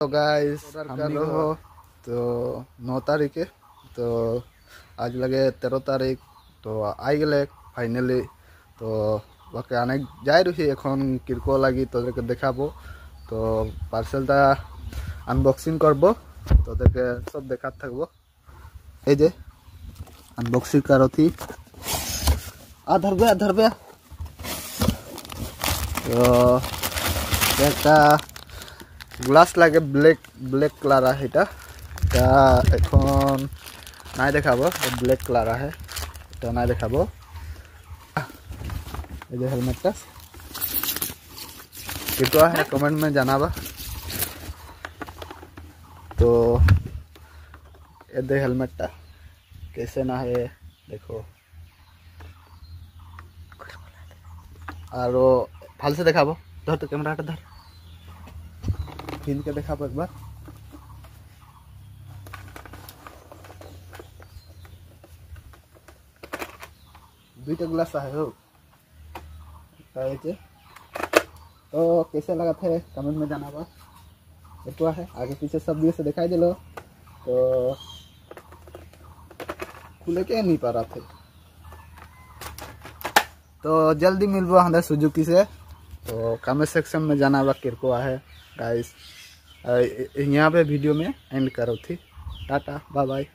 तो गाइस हम हो तो 9 तारीख है तो आज लगे 13 तारीख तो आई गले फाइनली तो बाकी आने जाए रही एन किरको लगी तो देखाबो तो पार्सेलटा आनबक्सिंग करब तो सब देखा थकबो এই যে আনবক্সিং করছি ধরবে তো একটা গ্লাস লাগে ব্ল্যাক কালার এটা এখন নাই দেখাবো ব্ল্যাক কালার है এটা নাই দেখাবো এই যে হেলমেটটা कितना है कमेंट में जनाबा तो ये दे हेलमेट कैसे ना है देखो और भाल से देखा धर तो कैमरा धर फिन के देखा एक बार दुईटा ग्लास है हो तो कैसे लगा थे कमेंट में जाना बा है आगे पीछे सब दिए से दिखाई दिलो तो खुले के नहीं पा रहा थे तो जल्दी मिलबो हमारे सुजुकी से तो कमेंट सेक्शन में जाना बा किरको है गाइस यहाँ पे वीडियो में एंड करो थी टाटा बाय बाय।